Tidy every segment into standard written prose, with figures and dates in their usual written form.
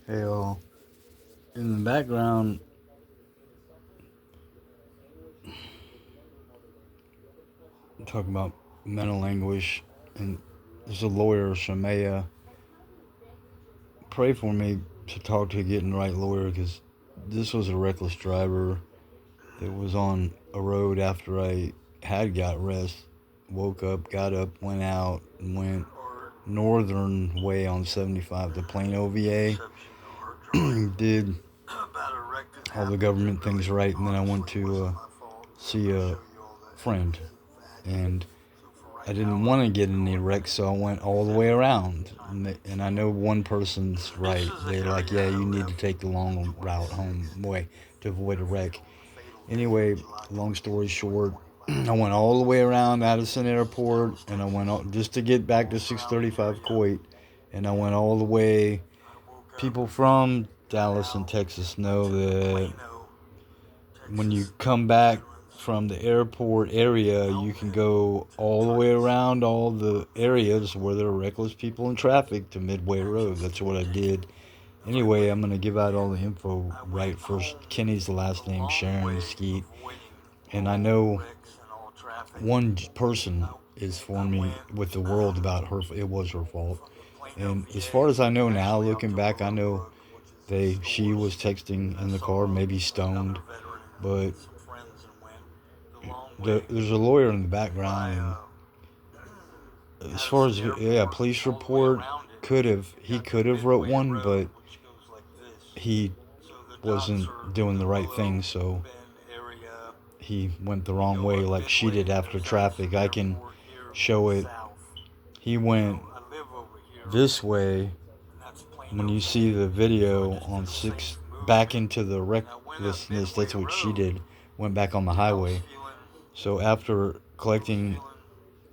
Hey, in the background, talking about mental anguish, and there's a lawyer, shemeih. Pray for me to talk to getting the right lawyer because this was a reckless driver that was on a road after I had got rest. Woke up, got up, went out, and went northern way on 75 to Plain OVA. Did all the government things right, and then I went to see a friend, and I didn't want to get in any wrecks, so I went all the way around. And I know one person's right. They're like, yeah, you need to take the long route home way to avoid a wreck. Anyway, long story short, I went all the way around Addison Airport, and I went just to get back to 635 Coit, and I went all the way. People from Dallas and Texas know that when you come back from the airport area, you can go all the way around all the areas where there are reckless people in traffic to Midway Road. That's what I did. Anyway, I'm going to give out all the info right first. Kenny's the last name, Sharon Skeet. And I know one person is for me with the world about her. It was her fault. And as far as I know now, looking back, I know she was texting in the car, maybe stoned, but there's a lawyer in the background, and as far as police report he could have wrote one, but he wasn't doing the right thing, so he went the wrong way like she did after traffic. I can show it. He went this way. When you see the video on 6 back into the recklessness, that's what she did. Went back on the highway. So after collecting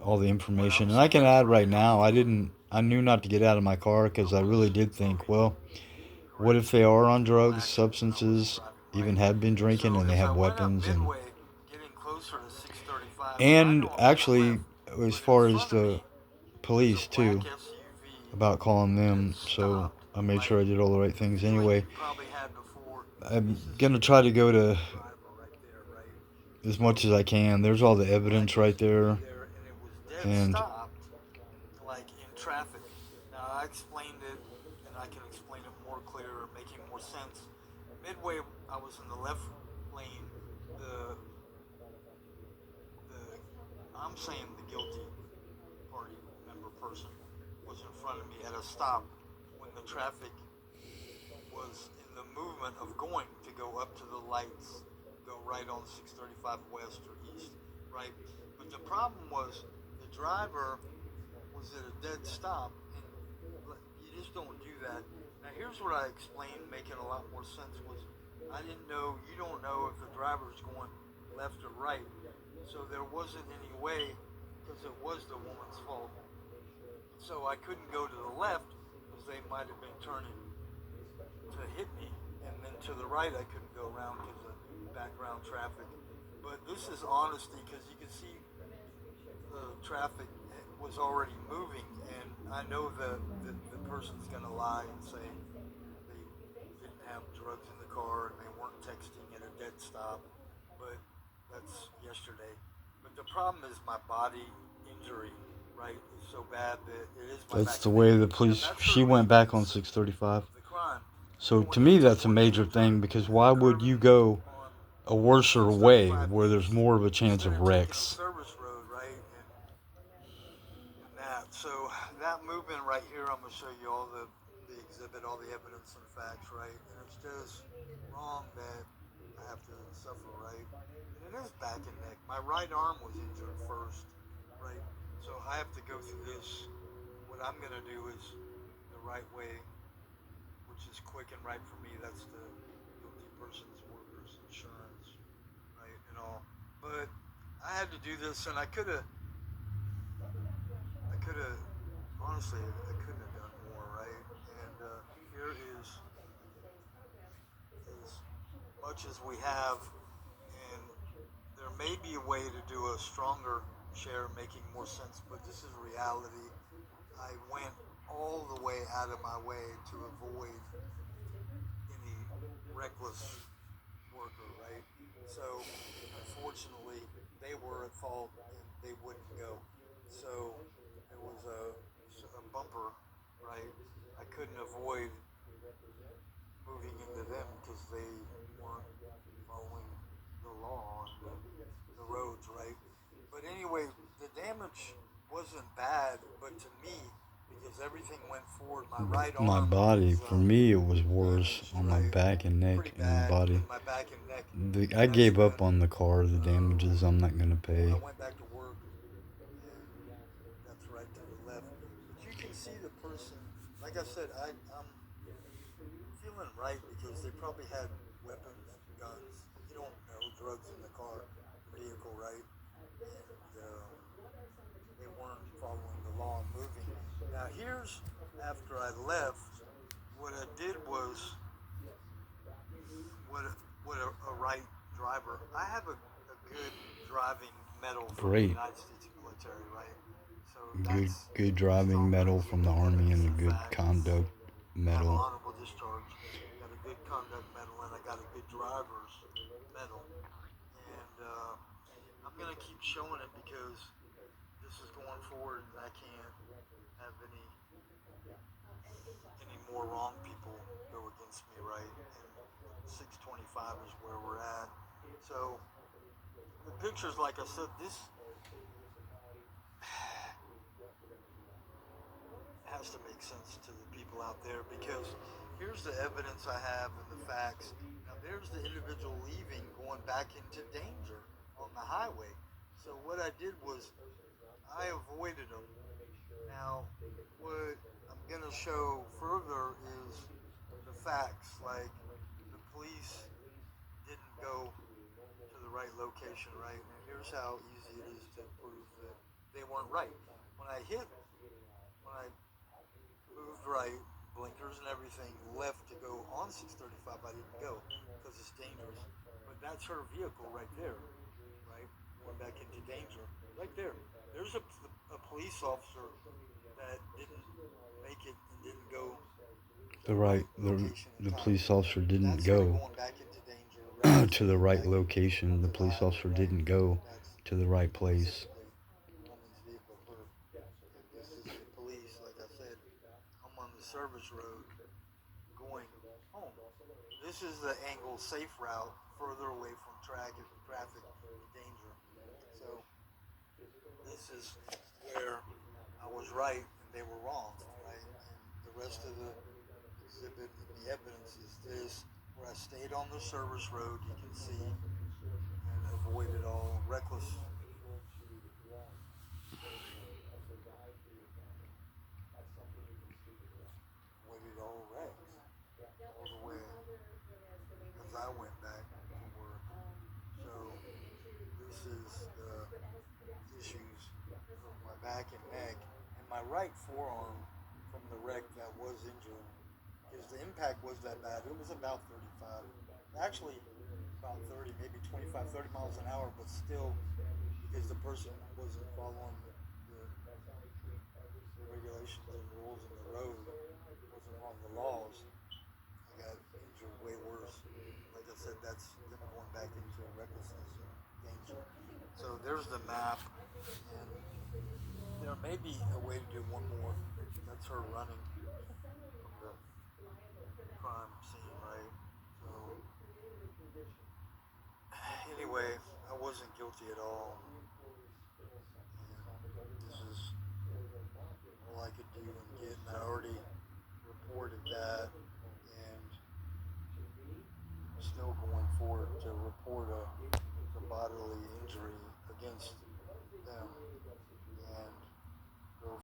all the information, and I can add right now, I knew not to get out of my car because I really did think, well, what if they are on drugs, substances, even have been drinking, and they have weapons, and actually, as far as the police too, about calling them. So I made sure I did all the right things. Anyway, I'm gonna try to go to as much as I can. There's all the evidence right there, and that's the way the police. She went back on 635. So to me, that's a major thing because why would you go a worser way where there's more of a chance of wrecks? reckless worker, right? So unfortunately, they were at fault and they wouldn't go. So it was a bumper, right? I couldn't avoid moving into them because they weren't following the law on the roads, right? But anyway, the damage wasn't bad, but to me, because everything went forward, my right My arm body, is for me, it was worse damaged, on my right? back and Pretty neck and my bad body. in my back and neck. I That's gave been, up on the car. The damages I'm not gonna I pay. went back to work and that's right to the left. But you can see the person, like I said, I'm feeling right because they probably had weapons, guns. You don't know, drugs in the car, the vehicle, right? And they weren't following the law and moving. Now, here's after I left, what I did was what a right driver. I have a good driving medal from the Great. United States military, right? So Good, that's good a driving strong medal from the Army evidence and a of good fact. conduct I have an medal. honorable discharge, got a good conduct medal, and I got a good driver's medal. And I'm gonna keep showing it because this is going forward, and I can't have any more wrong people go against me, right? And 625 is where we're at. So the pictures, like I said, this has to make sense to the people out there because here's the evidence I have and the facts. Now there's the individual leaving, going back into danger on the highway. So what I did was I avoided them. Now what I'm gonna show further is the facts, like the police didn't go to the right location, right? And here's how easy it is to prove that they weren't right. When I hit, when I moved right, blinkers and everything, left to go on 635, I didn't go because it's dangerous. But that's her vehicle right there, right? Going back into danger, right there. There's a police officer that didn't make it and didn't go to The the right, right location and the time. police officer didn't That's her go going back into danger, reckless to the going right back location. The into the police highway, officer right? didn't go That's to the right place. specifically the woman's vehicle, her. And this is the police, like I said. I'm on the service road going home. This is the angle safe route further away from traffic and danger. So this is where I was right and they were wrong, right? And the rest of the exhibit and the evidence is this, where I stayed on the service road, you can see, and avoided all reckless, avoided all wrecks all the way as I went back to work. So this is the issues of my back and neck and my right forearm from the wreck that was injured because the impact was that bad. It was about 35, actually about 30, maybe 25, 30 miles an hour, but still because the person wasn't following the regulations and rules in the road, wasn't on the laws. I got injured way worse. Like I said, that's them going back into recklessness and danger. So there's the map, and there may be a way to do one more. That's her running from the crime scene, right? So anyway, I wasn't guilty at all, and this is all I could do and get. And I already reported that, and still going forward to report a bodily injury against them.